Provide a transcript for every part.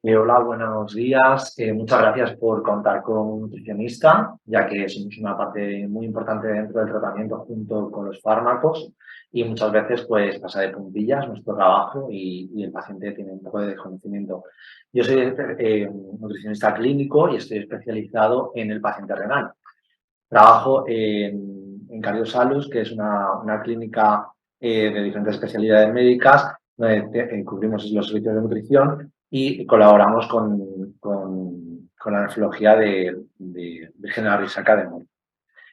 Hola, buenos días. Muchas gracias por contar con un nutricionista, ya que somos una parte muy importante dentro del tratamiento junto con los fármacos y muchas veces pues pasa de puntillas nuestro trabajo y el paciente tiene un poco de desconocimiento. Yo soy nutricionista clínico y estoy especializado en el paciente renal. Trabajo en Cardiosalus, que es una clínica de diferentes especialidades médicas, donde cubrimos los servicios de nutrición y colaboramos con la nefrología de General Risaca de Murcia.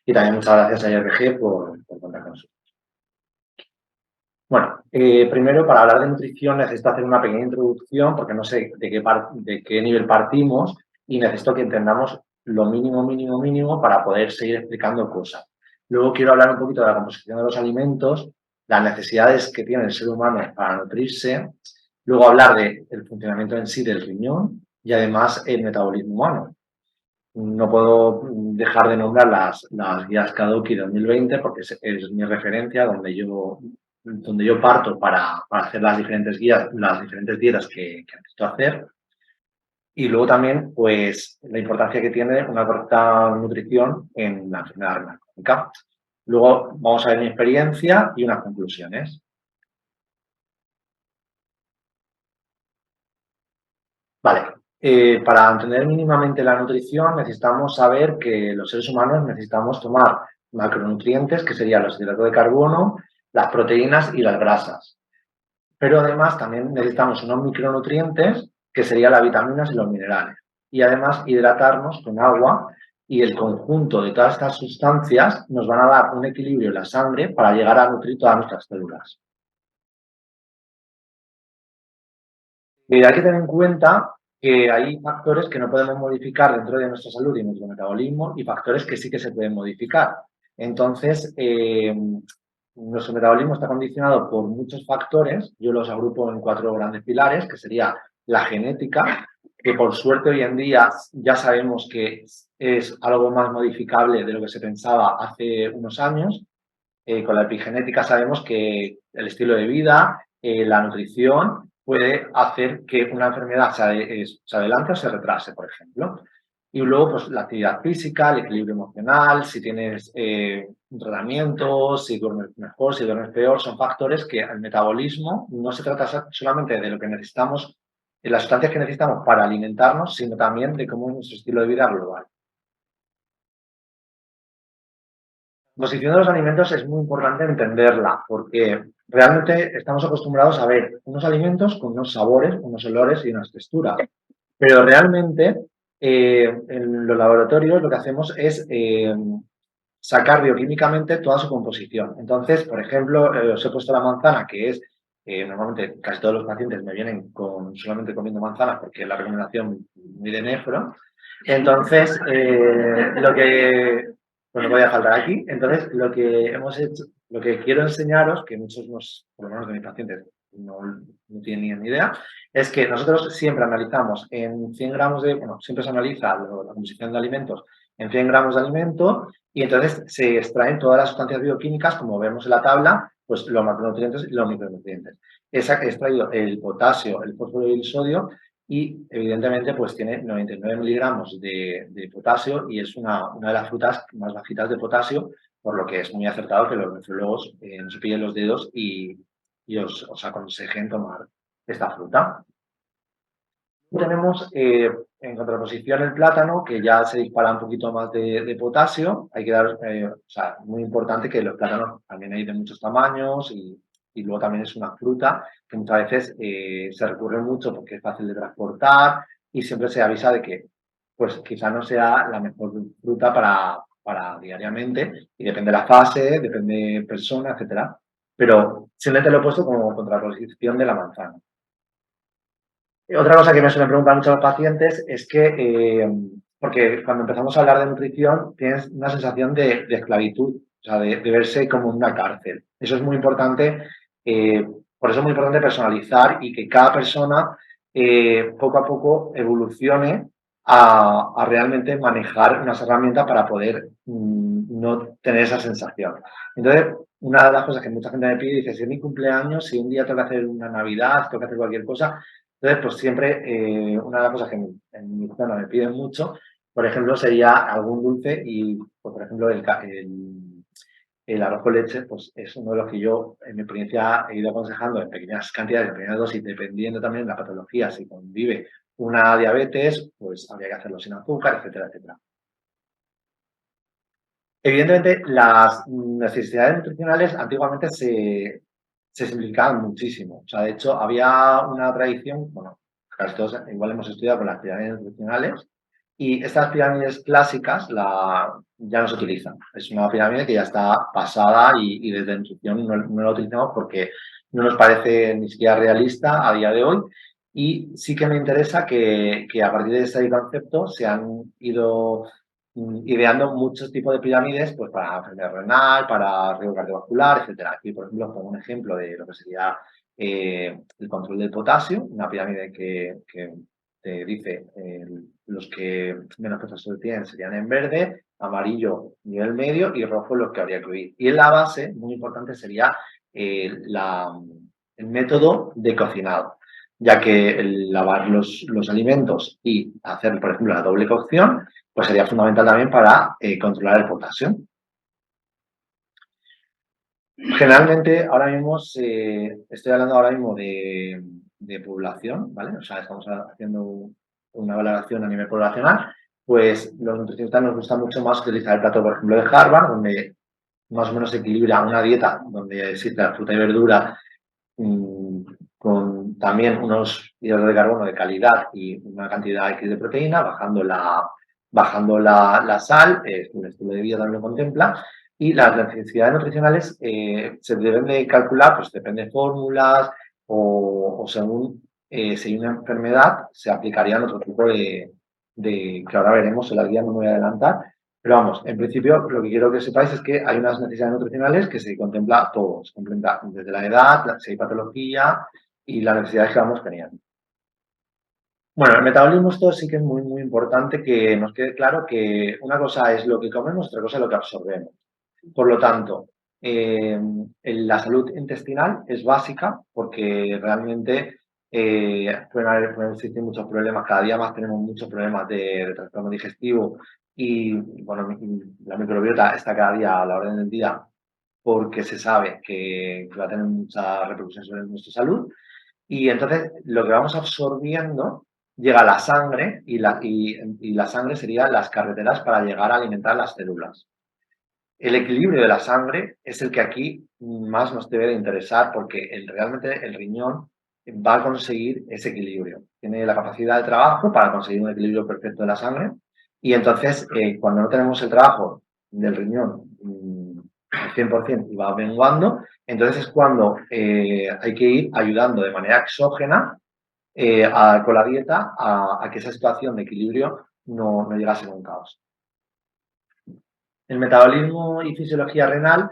Y también muchas gracias a IRG por contar con nosotros. Bueno, primero para hablar de nutrición necesito hacer una pequeña introducción porque no sé de qué nivel partimos y necesito que entendamos lo mínimo para poder seguir explicando cosas. Luego quiero hablar un poquito de la composición de los alimentos, las necesidades que tiene el ser humano para nutrirse, luego hablar del funcionamiento en sí del riñón y además el metabolismo humano. No puedo dejar de nombrar las guías Kadoki 2020 porque es mi referencia donde yo parto para hacer las diferentes guías, las diferentes dietas que necesito hacer. Y luego también, pues, la importancia que tiene una correcta nutrición en la enfermedad renal crónica. Luego vamos a ver mi experiencia y unas conclusiones. Vale, para entender mínimamente la nutrición necesitamos saber que los seres humanos necesitamos tomar macronutrientes, que serían los hidratos de carbono, las proteínas y las grasas. Pero además también necesitamos unos micronutrientes, que serían las vitaminas y los minerales. Y además hidratarnos con agua y el conjunto de todas estas sustancias nos van a dar un equilibrio en la sangre para llegar a nutrir todas nuestras células. Y hay que tener en cuenta que hay factores que no podemos modificar dentro de nuestra salud y nuestro metabolismo y factores que sí que se pueden modificar. Entonces, nuestro metabolismo está condicionado por muchos factores. Yo los agrupo en 4 grandes pilares, que sería la genética, que por suerte hoy en día ya sabemos que es algo más modificable de lo que se pensaba hace unos años. Con la epigenética sabemos que el estilo de vida, la nutrición, puede hacer que una enfermedad se adelante o se retrase, por ejemplo. Y luego, pues la actividad física, el equilibrio emocional, si tienes un tratamiento, si duermes mejor, si duermes peor, son factores que el metabolismo no se trata solamente de lo que necesitamos, de las sustancias que necesitamos para alimentarnos, sino también de cómo es nuestro estilo de vida global. La composición de los alimentos es muy importante entenderla porque realmente estamos acostumbrados a ver unos alimentos con unos sabores, unos olores y unas texturas. Pero realmente en los laboratorios lo que hacemos es sacar bioquímicamente toda su composición. Entonces, por ejemplo, os he puesto la manzana, que es, normalmente casi todos los pacientes me vienen solamente comiendo manzanas porque es la recomendación muy de nefro. Entonces, lo que pues no podía faltar aquí. Entonces, lo que hemos hecho, lo que quiero enseñaros, que muchos, por lo menos de mis pacientes, no tienen ni idea, es que nosotros siempre analizamos en 100 gramos bueno, siempre se analiza la composición de alimentos en 100 gramos de alimento y entonces se extraen todas las sustancias bioquímicas, como vemos en la tabla, pues los macronutrientes y los micronutrientes. He extraído el potasio, el fósforo y el sodio y evidentemente pues tiene 99 miligramos de potasio y es una de las frutas más bajitas de potasio, por lo que es muy acertado que los nefrólogos no se pillen los dedos y os aconsejen tomar esta fruta. Tenemos en contraposición el plátano, que ya se dispara un poquito más de potasio. Hay que dar, o sea, muy importante que los plátanos también hay de muchos tamaños y luego también es una fruta que muchas veces se recurre mucho porque es fácil de transportar y siempre se avisa de que pues quizá no sea la mejor fruta para diariamente y depende de la fase, depende de persona, etcétera. Pero siempre te lo he puesto como contraposición de la manzana. Otra cosa que me suelen preguntar muchos los pacientes es que, porque cuando empezamos a hablar de nutrición, tienes una sensación de esclavitud, o sea, de verse como en una cárcel. Eso es muy importante, por eso es muy importante personalizar y que cada persona poco a poco evolucione a realmente manejar unas herramientas para poder no tener esa sensación. Entonces, una de las cosas que mucha gente me pide, dice, si es mi cumpleaños, si un día tengo que hacer una Navidad, tengo que hacer cualquier cosa, Entonces, pues siempre una de las cosas que en mi zona me piden mucho, por ejemplo, sería algún dulce y, pues, por ejemplo, el arroz con leche, pues es uno de los que yo, en mi experiencia, he ido aconsejando en pequeñas cantidades, en pequeñas dosis, dependiendo también de la patología. Si convive una diabetes, pues habría que hacerlo sin azúcar, etcétera, etcétera. Evidentemente, las necesidades nutricionales antiguamente se simplificaban muchísimo. O sea, de hecho, había una tradición, bueno, casi todos igual hemos estudiado con las pirámides nutricionales, y estas pirámides clásicas ya no se utilizan. Es una pirámide que ya está pasada y desde nutrición no la utilizamos porque no nos parece ni siquiera realista a día de hoy. Y sí que me interesa que a partir de este concepto se han ido ideando muchos tipos de pirámides pues para enfermedad renal, para riesgo cardiovascular, etcétera. Aquí, por ejemplo, pongo un ejemplo de lo que sería el control del potasio, una pirámide que te dice los que menos potasio tienen serían en verde, amarillo nivel medio y rojo los que habría que huir. Y en la base, muy importante, sería el método de cocinado, ya que el lavar los alimentos y hacer, por ejemplo, la doble cocción, pues sería fundamental también para controlar el potasio. Generalmente, ahora mismo estoy hablando ahora mismo de población, ¿vale? O sea, estamos haciendo una valoración a nivel poblacional, pues los nutricionistas nos gusta mucho más utilizar el plato, por ejemplo, de Harvard, donde más o menos se equilibra una dieta donde existe la fruta y verdura mm, con también unos hidratos de carbono de calidad y una cantidad X de proteína, bajando la sal, un estilo de vida también lo contempla, y las necesidades nutricionales se deben de calcular, pues depende de fórmulas o según si hay una enfermedad, se aplicarían otro tipo que ahora veremos en la guía, no me voy a adelantar, pero vamos, en principio lo que quiero que sepáis es que hay unas necesidades nutricionales que se contempla todo, se contempla desde la edad, si hay patología y las necesidades que vamos teniendo. Bueno, el metabolismo esto sí que es muy, muy importante que nos quede claro que una cosa es lo que comemos, otra cosa es lo que absorbemos. Por lo tanto, la salud intestinal es básica porque realmente pueden existir muchos problemas, cada día más tenemos muchos problemas de trastorno digestivo y bueno, la microbiota está cada día a la orden del día porque se sabe que va a tener mucha repercusión sobre nuestra salud y entonces lo que vamos absorbiendo llega a la sangre y la sangre serían las carreteras para llegar a alimentar las células. El equilibrio de la sangre es el que aquí más nos debe de interesar porque realmente el riñón va a conseguir ese equilibrio. Tiene la capacidad de trabajo para conseguir un equilibrio perfecto de la sangre y entonces cuando no tenemos el trabajo del riñón al 100% y va menguando, entonces es cuando hay que ir ayudando de manera exógena con la dieta a que esa situación de equilibrio no llegue a ser un caos. El metabolismo y fisiología renal,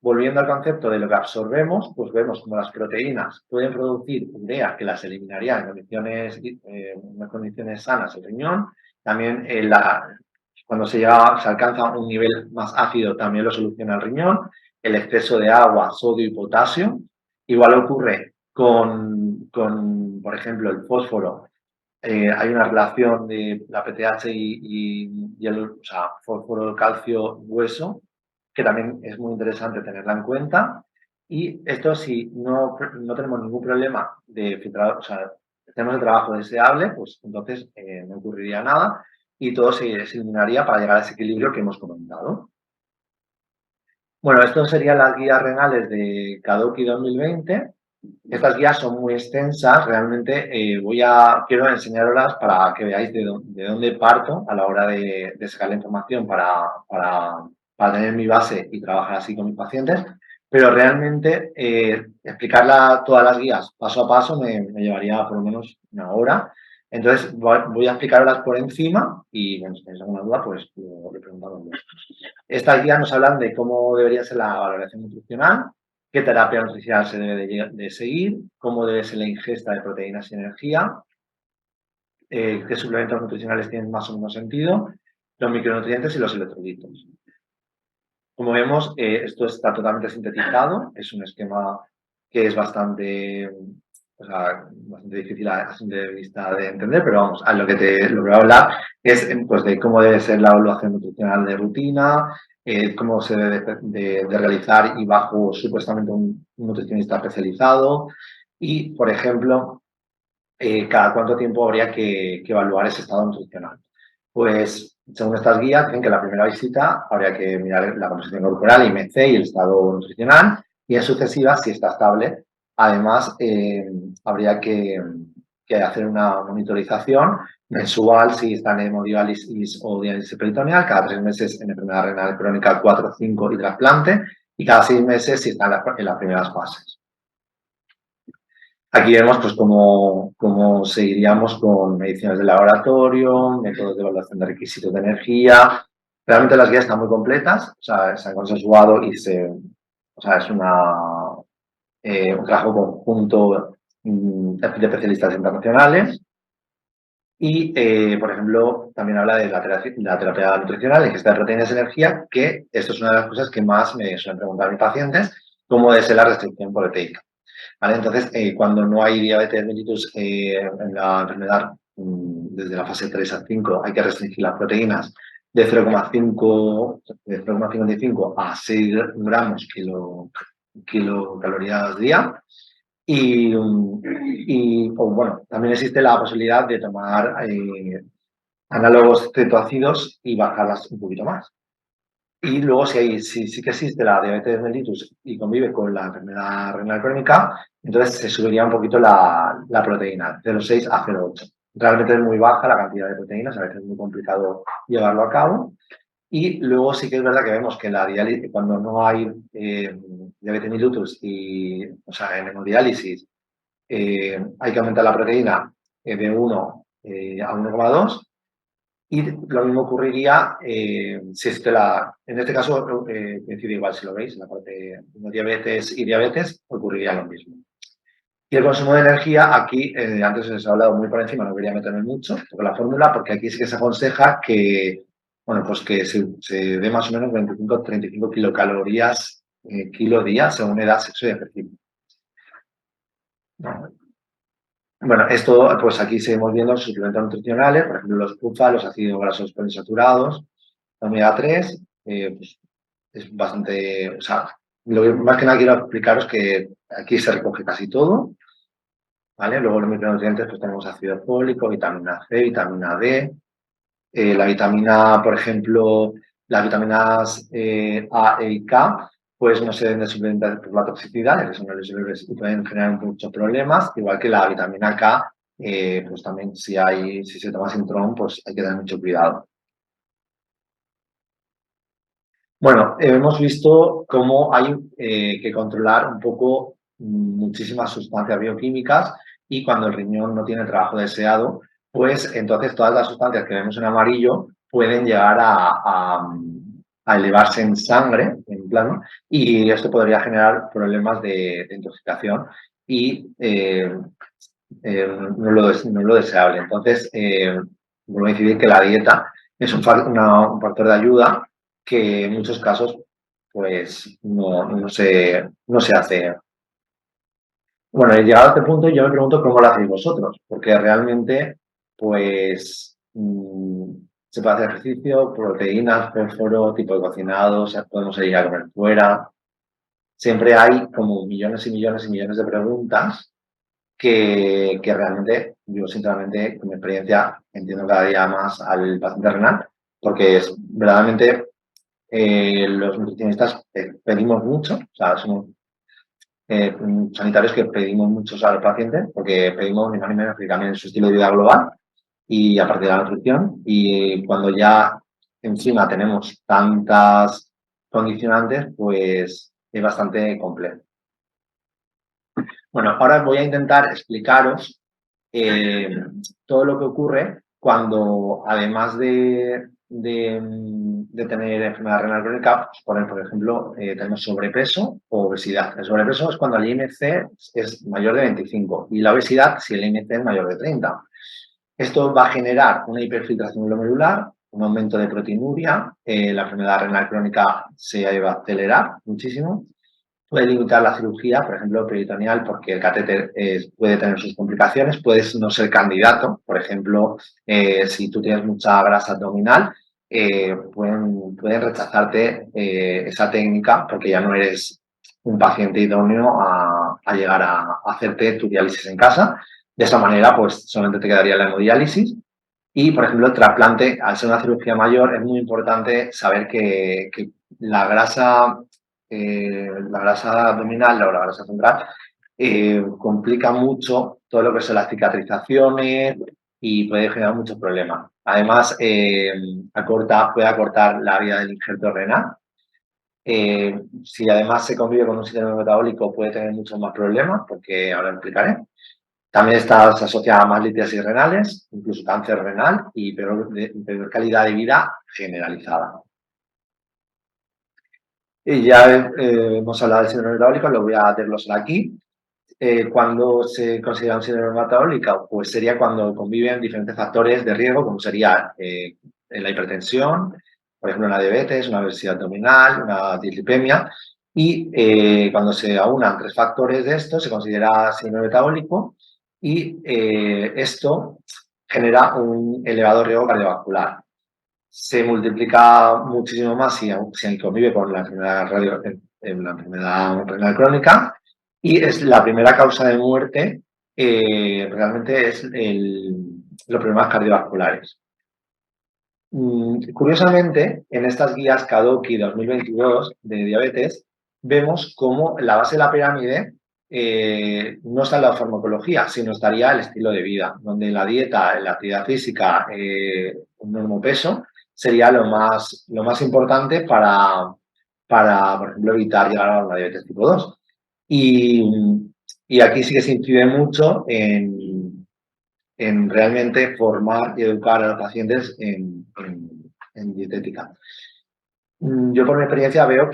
volviendo al concepto de lo que absorbemos, pues vemos como las proteínas pueden producir urea que las eliminaría en condiciones sanas el riñón. También cuando se alcanza un nivel más ácido también lo soluciona el riñón. El exceso de agua, sodio y potasio. Igual ocurre por ejemplo, el fósforo hay una relación de la PTH y o sea, fósforo, calcio, hueso, que también es muy interesante tenerla en cuenta. Y esto si no tenemos ningún problema de filtrar, o sea, tenemos el trabajo deseable, pues entonces no ocurriría nada y todo se eliminaría para llegar a ese equilibrio que hemos comentado. Bueno, estos serían las guías renales de Kadoki 2020. Estas guías son muy extensas, realmente quiero enseñaroslas para que veáis de dónde parto a la hora de sacar la información para tener mi base y trabajar así con mis pacientes, pero realmente explicarla todas las guías paso a paso me llevaría por lo menos una hora. Entonces voy a explicarlas por encima y bueno, si tenéis alguna duda, pues lo preguntamos. Estas guías nos hablan de cómo debería ser la valoración nutricional, qué terapia nutricional se debe de seguir, cómo debe ser la ingesta de proteínas y energía, qué suplementos nutricionales tienen más o menos sentido, los micronutrientes y los electrolitos. Como vemos, esto está totalmente sintetizado, es un esquema que es bastante o sea, bastante difícil a simple vista de entender, pero vamos, a lo que voy a hablar es pues, de cómo debe ser la evaluación nutricional de rutina, cómo se debe de realizar y bajo supuestamente un nutricionista especializado y, por ejemplo, cada cuánto tiempo habría que evaluar ese estado nutricional. Pues, según estas guías, dicen que en la primera visita habría que mirar la composición corporal, IMC y el estado nutricional, y en sucesivas, si está estable, además habría que hacer una monitorización mensual si está en hemodiálisis o diálisis peritoneal, cada 3 meses en enfermedad renal crónica 4, 5 y trasplante, y cada 6 meses si está en las primeras fases. Aquí vemos pues, cómo seguiríamos con mediciones de laboratorio, métodos de evaluación de requisitos de energía. Realmente las guías están muy completas, o sea, se han consensuado y o sea, es un trabajo conjunto de especialistas internacionales. Y, por ejemplo, también habla de la terapia nutricional, ingesta de proteínas de energía, que esto es una de las cosas que más me suelen preguntar mis pacientes, cómo debe ser la restricción proteica. ¿Vale? Entonces, cuando no hay diabetes mellitus en la enfermedad, desde la fase 3 a 5, hay que restringir las proteínas de 0,55 a 6 gramos kilocalorías día. Bueno, también existe la posibilidad de tomar análogos cetoácidos y bajarlas un poquito más. Y luego, si sí que existe la diabetes mellitus y convive con la enfermedad renal crónica, entonces se subiría un poquito la proteína, 0,6 a 0,8. Realmente es muy baja la cantidad de proteínas, a veces es muy complicado llevarlo a cabo. Y luego sí que es verdad que vemos que la diálisis, cuando no hay diabetes mellitus o sea, en hemodiálisis, hay que aumentar la proteína de 1 a 1,2. Y lo mismo ocurriría si en este caso, coincide igual si lo veis, en la parte de diabetes y diabetes, ocurriría lo mismo. Y el consumo de energía, aquí, antes os he hablado muy por encima, no quería meterme mucho con la fórmula, porque aquí sí que se aconseja que, bueno, pues que se dé más o menos 25-35 kilocalorías kilo día, según edad, sexo y ejercicio. Bueno, esto, pues aquí seguimos viendo los suplementos nutricionales, por ejemplo, los PUFA, los ácidos grasos poliinsaturados, omega 3, pues es bastante, o sea, lo que más que nada quiero explicaros que aquí se recoge casi todo, ¿vale? Luego los micronutrientes, pues tenemos ácido fólico, vitamina C, vitamina D, la vitamina, por ejemplo, las vitaminas A, E y K, pues no se deben de suplementar por la toxicidad, ya que son insolubles y pueden generar muchos problemas, igual que la vitamina K, pues también si se toma Sintrom, pues hay que tener mucho cuidado. Bueno, hemos visto cómo hay que controlar un poco muchísimas sustancias bioquímicas y cuando el riñón no tiene el trabajo deseado, pues entonces todas las sustancias que vemos en amarillo pueden llegar a elevarse en sangre, en plano, y esto podría generar problemas de intoxicación y no es lo deseable. Entonces, vuelvo a decidir que la dieta es un factor de ayuda que en muchos casos pues no se hace. Bueno, y llegado a este punto yo me pregunto cómo lo hacéis vosotros, porque realmente pues se puede hacer ejercicio, proteínas, fósforo, tipo de cocinado, o sea, podemos ir a comer fuera. Siempre hay como millones y millones y millones de preguntas que realmente, yo sinceramente, con mi experiencia, entiendo cada día más al paciente renal, porque es verdaderamente los nutricionistas pedimos mucho, o sea, somos sanitarios que pedimos mucho al paciente, porque pedimos ni más ni menos que cambien su estilo de vida global y a partir de la nutrición. Y cuando ya encima tenemos tantas condicionantes, pues es bastante complejo. Bueno, ahora voy a intentar explicaros todo lo que ocurre cuando, además de tener enfermedad renal crónica, pues, por ejemplo, tenemos sobrepeso o obesidad. El sobrepeso es cuando el IMC es mayor de 25 y la obesidad si el IMC es mayor de 30. Esto va a generar una hiperfiltración glomerular, un aumento de proteinuria, la enfermedad renal crónica se va a acelerar muchísimo. puede limitar la cirugía, por ejemplo, peritoneal, porque el catéter puede tener sus complicaciones, puedes no ser candidato. Por ejemplo, si tú tienes mucha grasa abdominal, pueden rechazarte esa técnica porque ya no eres un paciente idóneo a llegar a hacerte tu diálisis en casa. De esta manera, pues solamente te quedaría la hemodiálisis. Y, por ejemplo, el trasplante, al ser una cirugía mayor, es muy importante saber que la grasa abdominal o la grasa central complica mucho todo lo que son las cicatrizaciones y puede generar muchos problemas. Además, puede acortar la vida del injerto renal. Si además se convive con un síndrome metabólico, puede tener muchos más problemas, porque ahora explicaré. También está asociada a más litiasis renales, incluso cáncer renal y peor calidad de vida generalizada. Y ya hemos hablado del síndrome metabólico, lo voy a desglosar aquí. ¿Cuándo se considera un síndrome metabólico? Pues sería cuando conviven diferentes factores de riesgo, como sería la hipertensión, por ejemplo, una diabetes, una obesidad abdominal, una dislipemia. Y cuando se aunan 3 factores de esto, se considera síndrome metabólico y esto genera un elevado riesgo cardiovascular. Se multiplica muchísimo más si convive con la enfermedad, la enfermedad renal crónica y es la primera causa de muerte, realmente es los problemas cardiovasculares. Curiosamente, en estas guías KDOQI 2022 de diabetes, vemos cómo la base de la pirámide no está en la farmacología, sino estaría el estilo de vida, donde la dieta, la actividad física, un normo peso, sería lo más importante para, por ejemplo, evitar llegar a la diabetes tipo 2. Y aquí sí que se incide mucho en realmente formar y educar a los pacientes en dietética. Yo por mi experiencia veo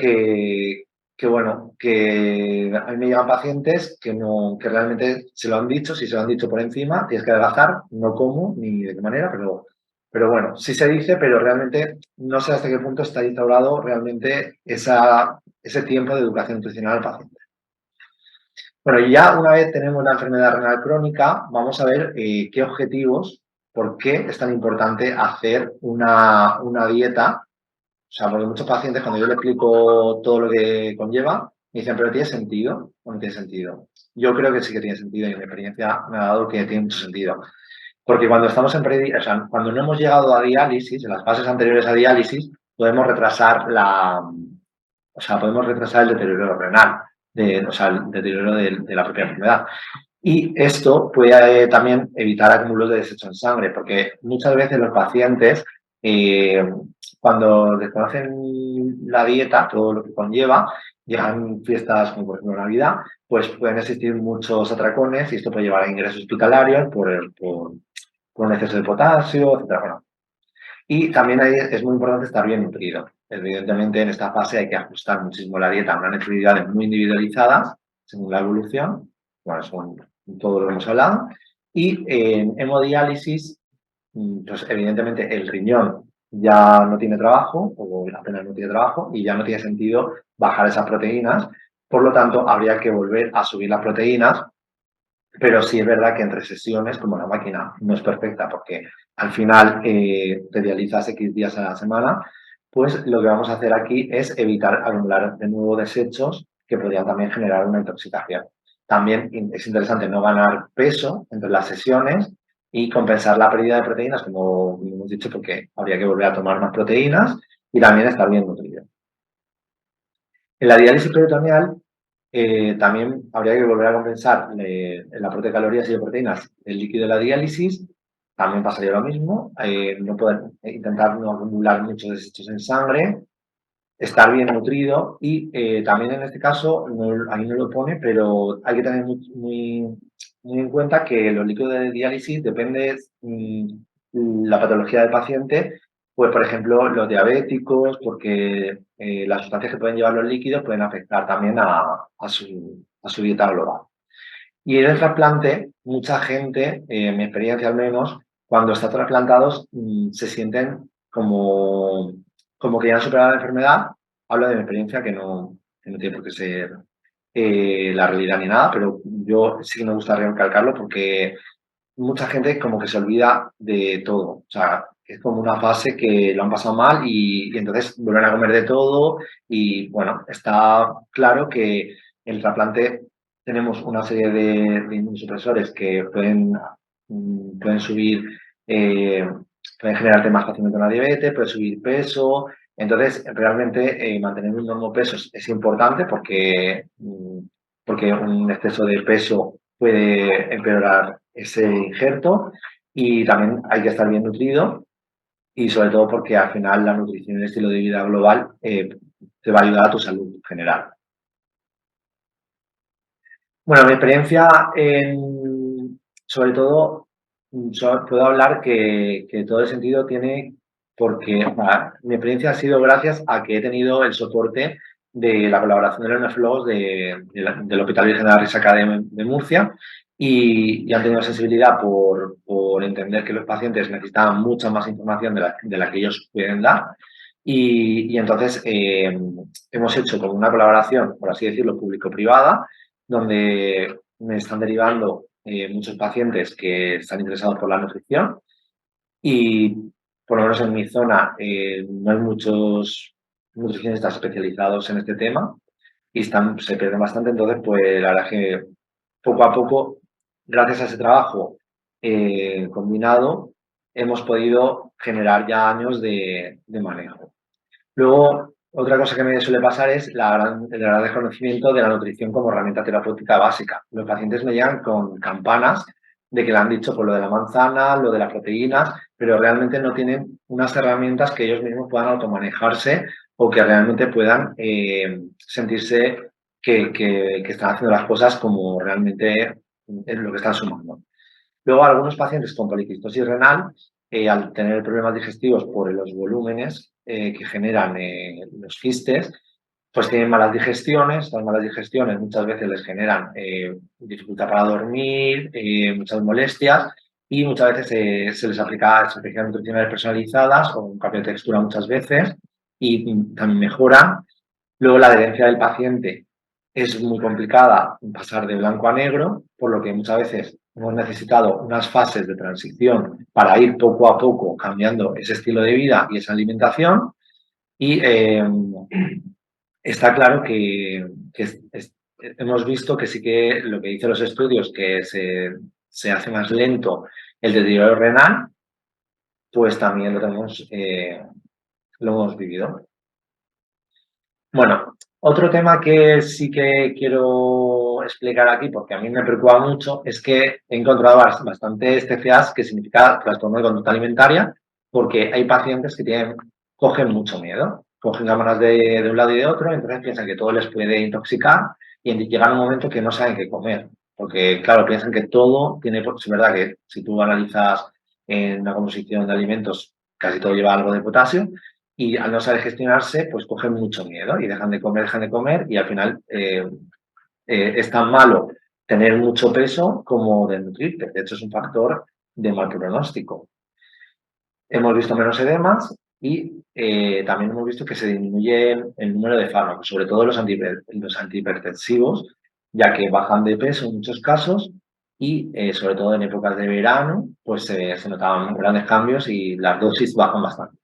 bueno, que a mí me llegan pacientes que realmente se lo han dicho, si se lo han dicho por encima, tienes que adelgazar, no como ni de qué manera, pero bueno, sí se dice, pero realmente no sé hasta qué punto está instaurado realmente ese tiempo de educación nutricional al paciente. Bueno, y ya una vez tenemos la enfermedad renal crónica, vamos a ver qué objetivos, por qué es tan importante hacer una dieta. O sea, porque muchos pacientes, cuando yo les explico todo lo que conlleva, me dicen, ¿pero tiene sentido o no tiene sentido? Yo creo que sí que tiene sentido y mi experiencia me ha dado que tiene mucho sentido. Porque cuando estamos o sea, cuando no hemos llegado a diálisis, en las fases anteriores a diálisis, podemos retrasar podemos retrasar el deterioro renal, o sea, el deterioro de la propia enfermedad. Y esto puede también evitar acúmulos de desecho en sangre, porque muchas veces los pacientes, cuando desconocen la dieta, todo lo que conlleva, llegan fiestas como por ejemplo Navidad, pues pueden existir muchos atracones y esto puede llevar a ingresos hospitalarios por un exceso de potasio, etc. Bueno, y también es muy importante estar bien nutrido. Evidentemente, en esta fase hay que ajustar muchísimo la dieta a unas necesidades muy individualizadas, según la evolución, bueno, según todo lo que hemos hablado. Y en hemodiálisis, pues evidentemente el riñón ya no tiene trabajo, o apenas no tiene trabajo, y ya no tiene sentido bajar esas proteínas. Por lo tanto, habría que volver a subir las proteínas, pero sí es verdad que entre sesiones, como la máquina no es perfecta porque al final te dializas X días a la semana, pues lo que vamos a hacer aquí es evitar acumular de nuevo desechos que podrían también generar una intoxicación. También es interesante no ganar peso entre las sesiones y compensar la pérdida de proteínas, como hemos dicho, porque habría que volver a tomar más proteínas y también estar bien nutrido. En la diálisis peritoneal también habría que volver a compensar el aporte de calorías y de proteínas del líquido de la diálisis. También pasaría lo mismo. Intentar no acumular muchos desechos en sangre, estar bien nutrido y también en este caso, ahí no lo pone, pero hay que tener muy en cuenta que los líquidos de diálisis depende la patología del paciente, pues por ejemplo los diabéticos, porque las sustancias que pueden llevar los líquidos pueden afectar también a su dieta global. Y en el trasplante, mucha gente, en mi experiencia al menos, cuando están trasplantados se sienten como que ya han superado la enfermedad. Hablo de mi experiencia que no tiene por qué ser la realidad ni nada, pero yo sí que me gusta recalcarlo porque mucha gente como que se olvida de todo. O sea, es como una fase que lo han pasado mal y entonces vuelven a comer de todo y bueno, está claro que el trasplante tenemos una serie de inmunosupresores que pueden subir, eh, pueden generarte más fácilmente una diabetes, puede subir peso. Entonces, realmente mantener un normo peso es importante porque un exceso de peso puede empeorar ese injerto y también hay que estar bien nutrido y sobre todo porque al final la nutrición y el estilo de vida global te va a ayudar a tu salud general. Bueno, mi experiencia sobre todo, puedo hablar que todo el sentido tiene porque mi experiencia ha sido gracias a que he tenido el soporte de la colaboración de los nefrólogos del Hospital Virgen de la Risaca de Murcia y han tenido sensibilidad por entender que los pacientes necesitaban mucha más información de la que ellos pueden dar. Y entonces hemos hecho como una colaboración, por así decirlo, público-privada, donde me están derivando muchos pacientes que están interesados por la nutrición y por lo menos en mi zona no hay muchos nutricionistas especializados en este tema y se pierden bastante. Entonces, pues la verdad es que poco a poco, gracias a ese trabajo combinado, hemos podido generar ya años de manejo. Luego, otra cosa que me suele pasar es el gran desconocimiento de la nutrición como herramienta terapéutica básica. Los pacientes me llegan con campanas de que le han dicho por lo de la manzana, lo de las proteínas, pero realmente no tienen unas herramientas que ellos mismos puedan automanejarse o que realmente puedan sentirse que están haciendo las cosas como realmente es lo que están sumando. Luego, algunos pacientes con poliquistosis renal, al tener problemas digestivos por los volúmenes que generan los quistes, pues tienen malas digestiones. Estas malas digestiones muchas veces les generan dificultad para dormir, muchas molestias y muchas veces se les aplica estrategias nutricionales personalizadas o un cambio de textura muchas veces y también mejoran. Luego, la adherencia del paciente es muy complicada pasar de blanco a negro, por lo que muchas veces hemos necesitado unas fases de transición para ir poco a poco cambiando ese estilo de vida y esa alimentación. Y está claro que hemos visto que sí que lo que dicen los estudios, que se hace más lento el deterioro renal, pues también lo hemos vivido. Bueno, otro tema que sí que quiero explicar aquí, porque a mí me preocupa mucho, es que he encontrado bastantes TCAs, que significa trastorno de conducta alimentaria, porque hay pacientes que cogen mucho miedo, cogen ganas de un lado y de otro, entonces piensan que todo les puede intoxicar y llegan un momento que no saben qué comer, porque claro, piensan que todo tiene, es verdad que si tú analizas en una composición de alimentos, casi todo lleva algo de potasio, y al no saber gestionarse, pues cogen mucho miedo y dejan de comer y al final es tan malo tener mucho peso como desnutrirte. De hecho, es un factor de mal pronóstico. Hemos visto menos edemas y también hemos visto que se disminuye el número de fármacos, sobre todo los antihipertensivos, ya que bajan de peso en muchos casos y sobre todo en épocas de verano, pues se notaban grandes cambios y las dosis bajan bastante.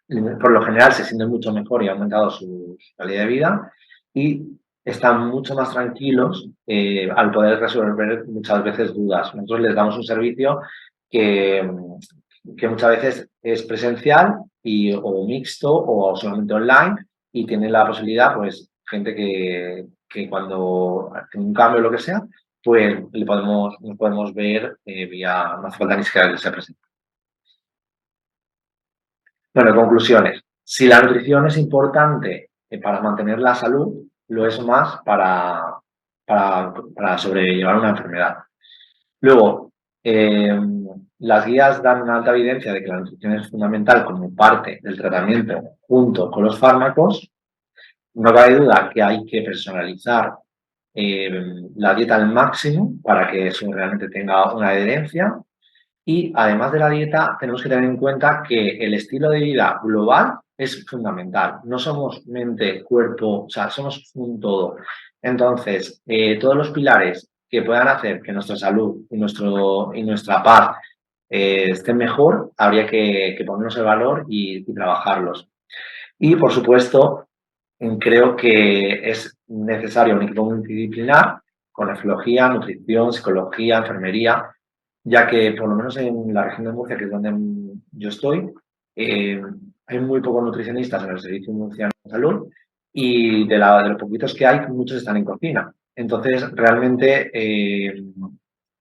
Por lo general se sienten mucho mejor y ha aumentado su calidad de vida y están mucho más tranquilos al poder resolver muchas veces dudas. Nosotros les damos un servicio que, que muchas veces es presencial o mixto o solamente online y tienen la posibilidad, pues, gente que cuando tiene un cambio o lo que sea, pues nos podemos ver vía, no hace falta ni siquiera que sea presente. Bueno, conclusiones. Si la nutrición es importante para mantener la salud, lo es más para sobrellevar una enfermedad. Luego, eh, las guías dan una alta evidencia de que la nutrición es fundamental como parte del tratamiento junto con los fármacos. No cabe duda que hay que personalizar la dieta al máximo para que eso realmente tenga una adherencia. Y además de la dieta, tenemos que tener en cuenta que el estilo de vida global es fundamental. No somos mente, cuerpo, o sea, somos un todo. Entonces, todos los pilares que puedan hacer que nuestra salud y nuestra paz estén mejor, habría que ponernos el valor y trabajarlos. Y, por supuesto, creo que es necesario un equipo multidisciplinar con nefrología, nutrición, psicología, enfermería, ya que por lo menos en la región de Murcia, que es donde yo estoy, eh, hay muy pocos nutricionistas en el Servicio Murciano de Salud y de los poquitos que hay, muchos están en cocina. Entonces, realmente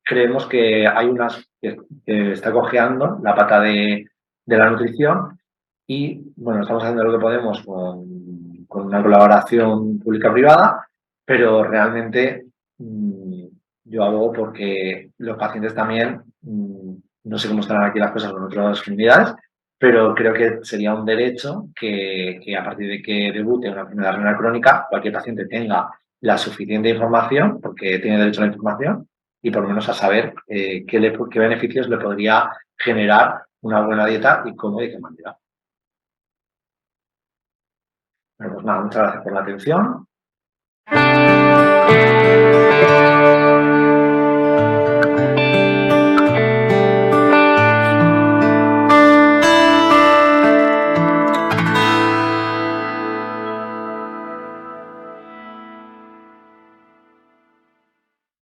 creemos que hay unas que está cojeando la pata de la nutrición y, bueno, estamos haciendo lo que podemos con una colaboración pública-privada, pero realmente yo abogo porque los pacientes también, no sé cómo estarán aquí las cosas con otras comunidades, pero creo que sería un derecho que a partir de que debute una enfermedad renal crónica, cualquier paciente tenga la suficiente información, porque tiene derecho a la información, y por lo menos a saber qué beneficios le podría generar una buena dieta y cómo y de qué manera. Bueno, pues nada, muchas gracias por la atención